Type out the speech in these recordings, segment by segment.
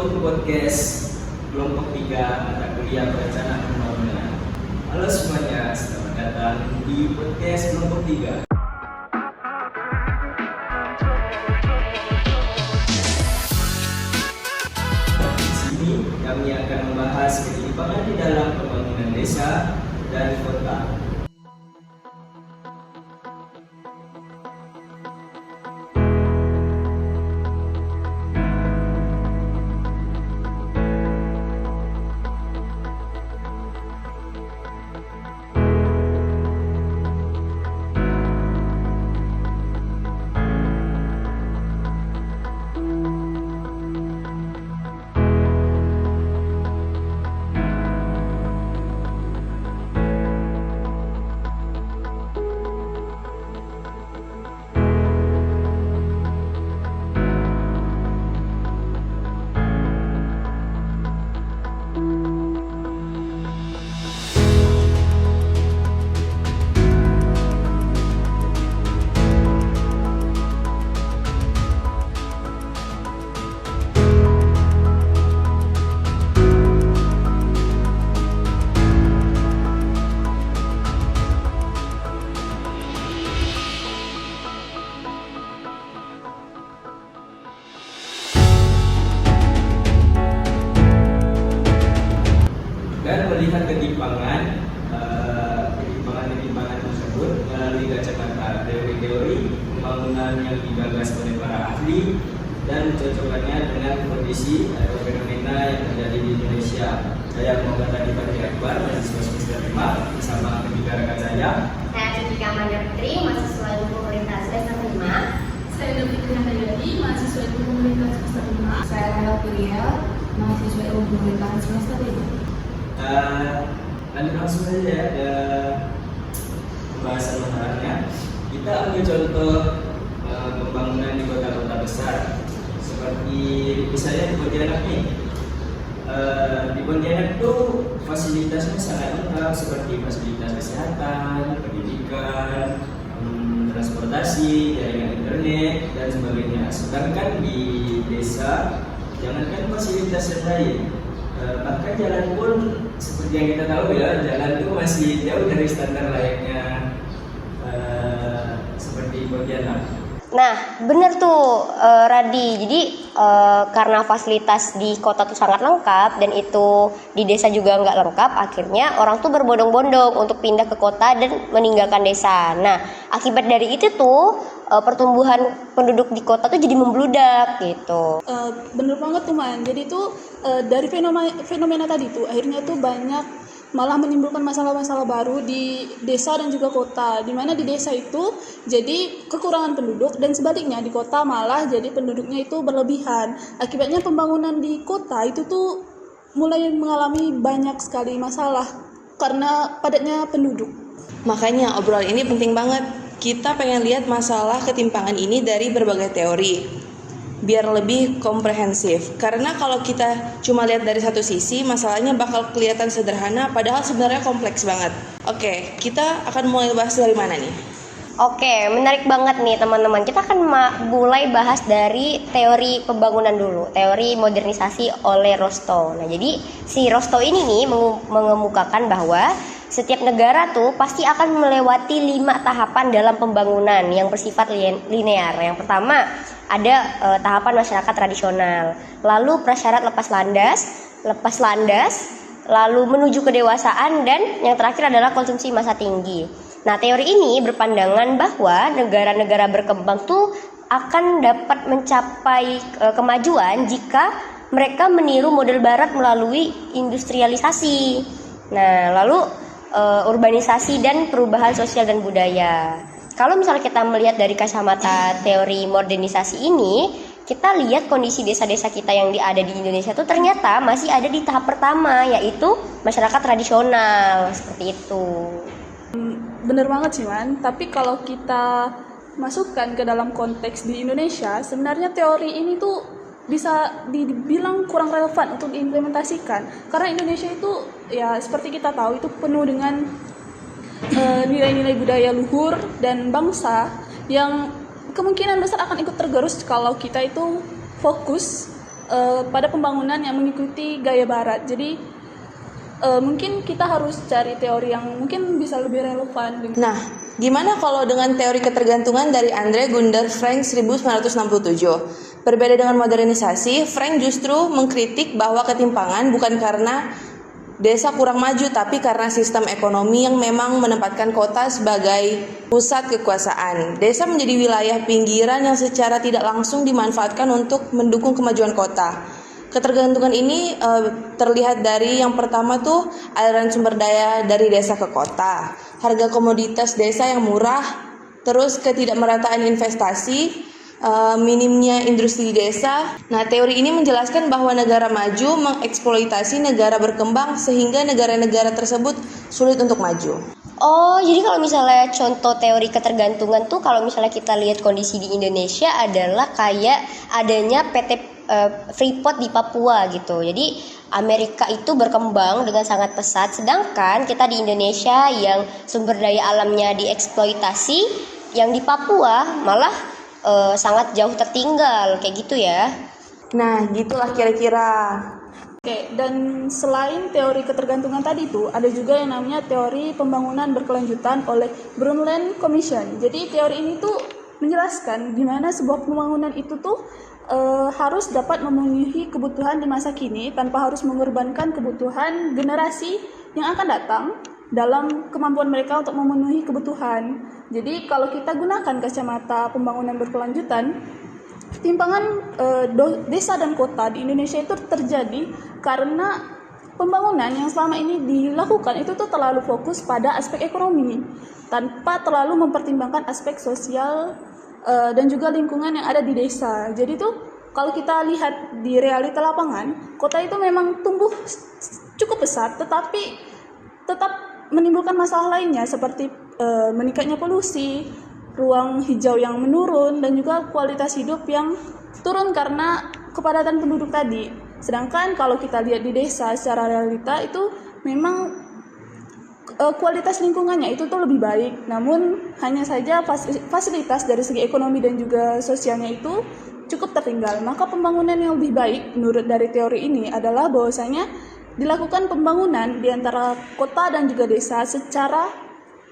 Welcome to podcast kelompok 3 mata kuliah perencanaan pembangunan. Halo semuanya, selamat datang di podcast kelompok 3. Di sini kami akan membahas ketimpangan di dalam pembangunan desa dan kota. Dan melihat ketimpangan tersebut melalui kacamata teori-teori pembangunan yang digagas oleh para ahli dan mencocokkannya dengan kondisi atau fenomena yang terjadi di Indonesia. Saya Muhammad Adi Fatih Akbar, mahasiswa semester 5 bersama ketiga rekan saya. Saya Cika Amanda Putri, mahasiswa ilmu pemerintah semester 5. Saya David Handayani, mahasiswa ilmu pemerintahan semester 5. Saya Lala Kuliah, mahasiswa ilmu pemerintahan semester 5. Lanjut langsung saja ya ke pembahasan masalahnya. Kita ambil contoh pembangunan di kota-kota besar seperti misalnya di Pontianak nih. Di Pontianak itu fasilitasnya sangat lengkap seperti fasilitas kesehatan, pendidikan, transportasi, jaringan internet dan sebagainya. Sedangkan di desa jangankan fasilitas yang lain, bahkan jalan pun seperti yang kita tahu ya, jalan itu masih jauh dari standar layaknya seperti Pontianak. Nah, benar tuh Radi. Jadi karena fasilitas di kota tuh sangat lengkap dan itu di desa juga nggak lengkap, akhirnya orang tuh berbondong-bondong untuk pindah ke kota dan meninggalkan desa. Nah, akibat dari itu tuh pertumbuhan penduduk di kota tuh jadi membludak gitu. Bener banget tuh Man. Jadi tuh dari fenomena tadi tuh akhirnya tuh banyak malah menimbulkan masalah-masalah baru di desa dan juga kota, di mana di desa itu jadi kekurangan penduduk dan sebaliknya di kota malah jadi penduduknya itu berlebihan. Akibatnya pembangunan di kota itu tuh mulai mengalami banyak sekali masalah karena padatnya penduduk. Makanya obrolan ini penting banget. Kita pengen lihat masalah ketimpangan ini dari berbagai teori biar lebih komprehensif. Karena kalau kita cuma lihat dari satu sisi, masalahnya bakal kelihatan sederhana padahal sebenarnya kompleks banget. Oke, kita akan mulai bahas dari mana nih? Oke, menarik banget nih teman-teman. Kita akan mulai bahas dari teori pembangunan dulu, teori modernisasi oleh Rostow. Nah, jadi si Rostow ini nih mengemukakan bahwa setiap negara tuh pasti akan melewati 5 tahapan dalam pembangunan yang bersifat linear. Yang pertama ada tahapan masyarakat tradisional, lalu prasyarat lepas landas, lalu menuju kedewasaan, dan yang terakhir adalah konsumsi masa tinggi. Nah, teori ini berpandangan bahwa negara-negara berkembang tuh akan dapat mencapai kemajuan jika mereka meniru model barat melalui industrialisasi. Nah, lalu urbanisasi dan perubahan sosial dan budaya. Kalau misalnya kita melihat dari kacamata teori modernisasi ini, kita lihat kondisi desa-desa kita yang ada di Indonesia itu ternyata masih ada di tahap pertama, yaitu masyarakat tradisional, seperti itu. Bener banget sih Man, tapi kalau kita masukkan ke dalam konteks di Indonesia, sebenarnya teori ini tuh bisa dibilang kurang relevan untuk diimplementasikan. Karena Indonesia itu ya seperti kita tahu itu penuh dengan nilai-nilai budaya luhur dan bangsa yang kemungkinan besar akan ikut tergerus kalau kita itu fokus pada pembangunan yang mengikuti gaya barat. Jadi mungkin kita harus cari teori yang mungkin bisa lebih relevan. Nah, gimana kalau dengan teori ketergantungan dari Andre Gunder Frank 1967? Berbeda dengan modernisasi, Frank justru mengkritik bahwa ketimpangan bukan karena desa kurang maju, tapi karena sistem ekonomi yang memang menempatkan kota sebagai pusat kekuasaan. Desa menjadi wilayah pinggiran yang secara tidak langsung dimanfaatkan untuk mendukung kemajuan kota. Ketergantungan ini terlihat dari yang pertama tuh aliran sumber daya dari desa ke kota, harga komoditas desa yang murah, terus ketidakmerataan investasi, minimnya industri di desa. Nah, teori ini menjelaskan bahwa negara maju mengeksploitasi negara berkembang sehingga negara-negara tersebut sulit untuk maju. Oh, jadi kalau misalnya contoh teori ketergantungan tuh kalau misalnya kita lihat kondisi di Indonesia adalah kayak adanya PT Freeport di Papua gitu. Jadi Amerika itu berkembang dengan sangat pesat, sedangkan kita di Indonesia yang sumber daya alamnya dieksploitasi, yang di Papua malah sangat jauh tertinggal kayak gitu ya. Nah, gitulah kira-kira. Oke, dan selain teori ketergantungan tadi itu, ada juga yang namanya teori pembangunan berkelanjutan oleh Brundtland Commission. Jadi teori ini tuh menjelaskan gimana sebuah pembangunan itu tuh harus dapat memenuhi kebutuhan di masa kini tanpa harus mengorbankan kebutuhan generasi yang akan datang dalam kemampuan mereka untuk memenuhi kebutuhan. Jadi kalau kita gunakan kacamata pembangunan berkelanjutan, ketimpangan desa dan kota di Indonesia itu terjadi karena pembangunan yang selama ini dilakukan itu tuh terlalu fokus pada aspek ekonomi tanpa terlalu mempertimbangkan aspek sosial dan juga lingkungan yang ada di desa. Jadi tuh kalau kita lihat di realita lapangan, kota itu memang tumbuh cukup besar, tetapi tetap menimbulkan masalah lainnya seperti meningkatnya polusi, ruang hijau yang menurun, dan juga kualitas hidup yang turun karena kepadatan penduduk tadi. Sedangkan kalau kita lihat di desa secara realita itu memang kualitas lingkungannya itu tuh lebih baik, namun hanya saja fasilitas dari segi ekonomi dan juga sosialnya itu cukup tertinggal. Maka pembangunan yang lebih baik menurut dari teori ini adalah bahwasanya dilakukan pembangunan di antara kota dan juga desa secara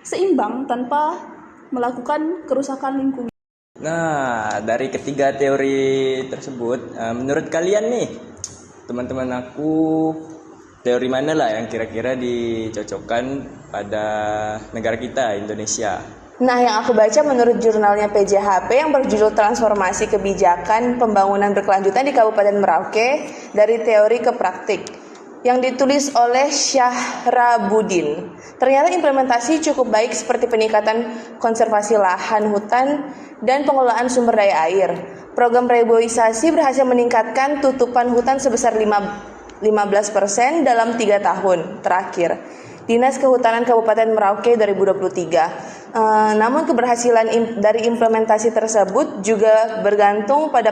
seimbang tanpa melakukan kerusakan lingkungan. Nah, dari ketiga teori tersebut, menurut kalian nih, teman-teman aku, teori mana lah yang kira-kira dicocokkan pada negara kita, Indonesia? Nah, yang aku baca menurut jurnalnya PJHP yang berjudul Transformasi Kebijakan Pembangunan Berkelanjutan di Kabupaten Merauke dari Teori ke Praktik, yang ditulis oleh Syahrabuddin. Ternyata implementasi cukup baik seperti peningkatan konservasi lahan hutan dan pengelolaan sumber daya air. Program reboisasi berhasil meningkatkan tutupan hutan sebesar 15% dalam 3 tahun terakhir. Dinas Kehutanan Kabupaten Merauke 2023. Namun keberhasilan dari implementasi tersebut juga bergantung pada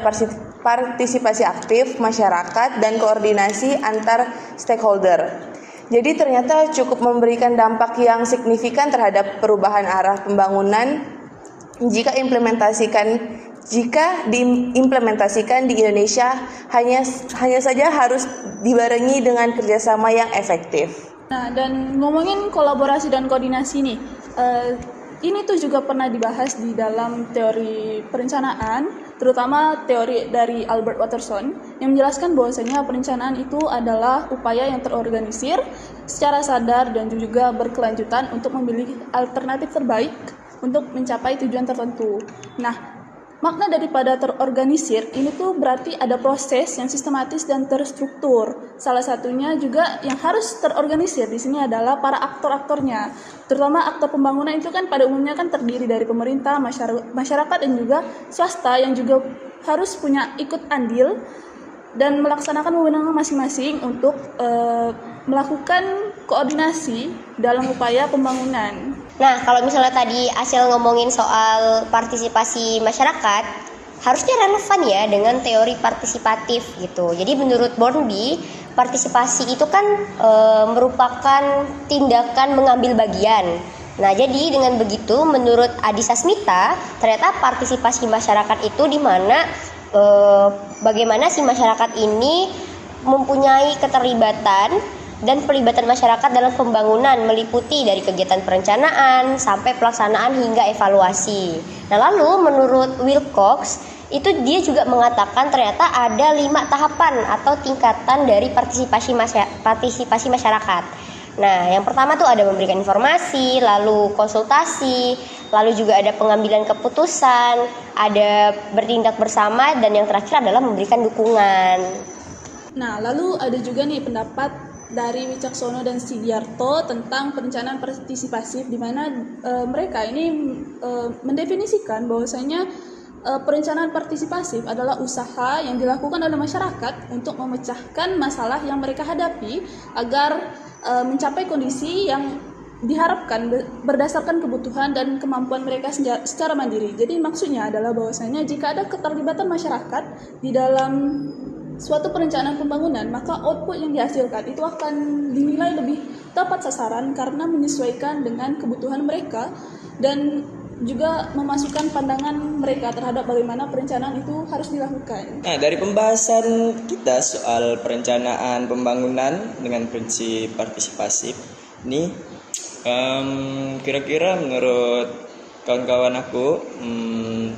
partisipasi aktif masyarakat dan koordinasi antar stakeholder. Jadi ternyata cukup memberikan dampak yang signifikan terhadap perubahan arah pembangunan jika diimplementasikan di Indonesia, hanya saja harus dibarengi dengan kerjasama yang efektif. Nah, dan ngomongin kolaborasi dan koordinasi nih, ini tuh juga pernah dibahas di dalam teori perencanaan, terutama teori dari Albert Watterson yang menjelaskan bahwasanya perencanaan itu adalah upaya yang terorganisir secara sadar dan juga berkelanjutan untuk memilih alternatif terbaik untuk mencapai tujuan tertentu. Nah, makna daripada terorganisir ini tuh berarti ada proses yang sistematis dan terstruktur. Salah satunya juga yang harus terorganisir di sini adalah para aktor-aktornya. Terutama aktor pembangunan itu kan pada umumnya kan terdiri dari pemerintah, masyarakat dan juga swasta yang juga harus punya ikut andil dan melaksanakan wewenang masing-masing untuk melakukan koordinasi dalam upaya pembangunan. Nah, kalau misalnya tadi Asil ngomongin soal partisipasi masyarakat, harusnya relevan ya dengan teori partisipatif gitu. Jadi menurut Bornby, partisipasi itu kan merupakan tindakan mengambil bagian. Nah, jadi dengan begitu menurut Adi Sasmita, ternyata partisipasi masyarakat itu di mana bagaimana si masyarakat ini mempunyai keterlibatan dan pelibatan masyarakat dalam pembangunan meliputi dari kegiatan perencanaan sampai pelaksanaan hingga evaluasi. Nah, lalu menurut Wilcox itu dia juga mengatakan ternyata ada 5 tahapan atau tingkatan dari partisipasi masyarakat. Nah, yang pertama tuh ada memberikan informasi, lalu konsultasi, lalu juga ada pengambilan keputusan, ada bertindak bersama, dan yang terakhir adalah memberikan dukungan. Nah, lalu ada juga nih pendapat dari Wicaksono dan Sidiarto tentang perencanaan partisipasif, di mana mereka ini mendefinisikan bahwasanya perencanaan partisipasif adalah usaha yang dilakukan oleh masyarakat untuk memecahkan masalah yang mereka hadapi agar mencapai kondisi yang diharapkan berdasarkan kebutuhan dan kemampuan mereka secara mandiri. Jadi maksudnya adalah bahwasanya jika ada keterlibatan masyarakat di dalam suatu perencanaan pembangunan, maka output yang dihasilkan itu akan dinilai lebih tepat sasaran karena menyesuaikan dengan kebutuhan mereka dan juga memasukkan pandangan mereka terhadap bagaimana perencanaan itu harus dilakukan. Nah, dari pembahasan kita soal perencanaan pembangunan dengan prinsip partisipasif ini, kira-kira menurut kawan-kawan aku,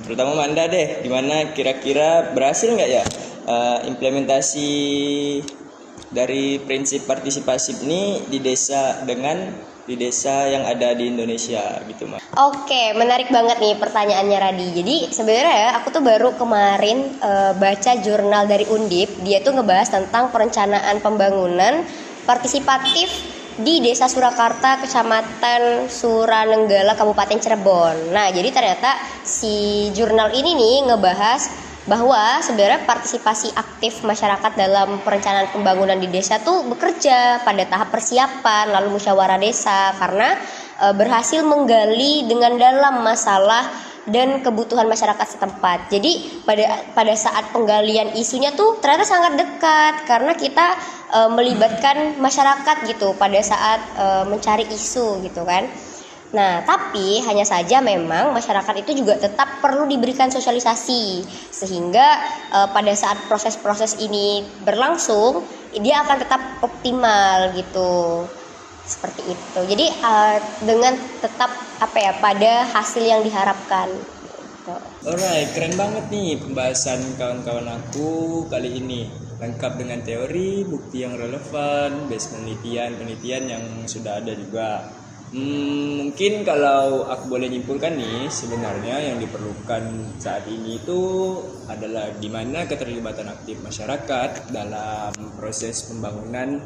terutama Manda deh, gimana kira-kira berhasil nggak ya implementasi dari prinsip partisipasif ini di desa yang ada di Indonesia gitu, Mas. Oke, menarik banget nih pertanyaannya Radi. Jadi sebenarnya aku tuh baru kemarin baca jurnal dari Undip. Dia tuh ngebahas tentang perencanaan pembangunan partisipatif di Desa Surakarta, Kecamatan Suranenggala, Kabupaten Cirebon. Nah, jadi ternyata si jurnal ini nih ngebahas bahwa sebenarnya partisipasi aktif masyarakat dalam perencanaan pembangunan di desa tuh bekerja pada tahap persiapan lalu musyawarah desa karena berhasil menggali dengan dalam masalah dan kebutuhan masyarakat setempat. Jadi pada saat penggalian isunya tuh ternyata sangat dekat karena kita melibatkan masyarakat gitu pada saat mencari isu gitu kan. Nah, tapi hanya saja memang masyarakat itu juga tetap perlu diberikan sosialisasi sehingga pada saat proses-proses ini berlangsung dia akan tetap optimal gitu. Seperti itu. Jadi dengan tetap pada hasil yang diharapkan. Gitu. Alright, keren banget nih pembahasan kawan-kawan aku kali ini. Lengkap dengan teori, bukti yang relevan, base penelitian yang sudah ada juga. Mungkin kalau aku boleh nyimpulkan nih, sebenarnya yang diperlukan saat ini itu adalah gimana keterlibatan aktif masyarakat dalam proses pembangunan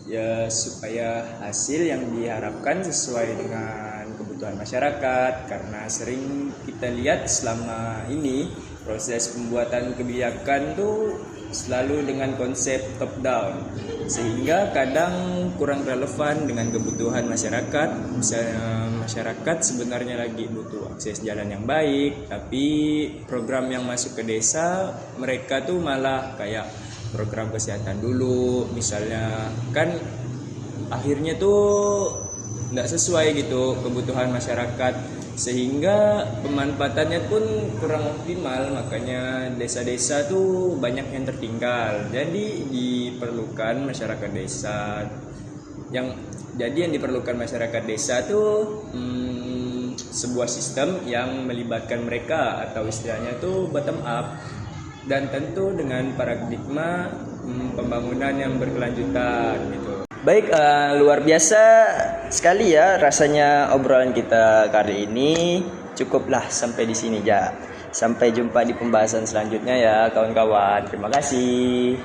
ya, supaya hasil yang diharapkan sesuai dengan kebutuhan masyarakat. Karena sering kita lihat selama ini proses pembuatan kebijakan tuh selalu dengan konsep top down, sehingga kadang kurang relevan dengan kebutuhan masyarakat. Misalnya masyarakat sebenarnya lagi butuh akses jalan yang baik, tapi program yang masuk ke desa mereka tuh malah kayak program kesehatan dulu misalnya, kan akhirnya tuh nggak sesuai gitu kebutuhan masyarakat, sehingga pemanfaatannya pun kurang optimal. Makanya desa-desa tuh banyak yang tertinggal. Jadi diperlukan masyarakat desa yang diperlukan masyarakat desa tuh sebuah sistem yang melibatkan mereka atau istilahnya tuh bottom up, dan tentu dengan paradigma pembangunan yang berkelanjutan gitu. Baik, luar biasa sekali ya rasanya obrolan kita kali ini. Cukuplah sampai di sini ya. Sampai jumpa di pembahasan selanjutnya ya kawan-kawan. Terima kasih.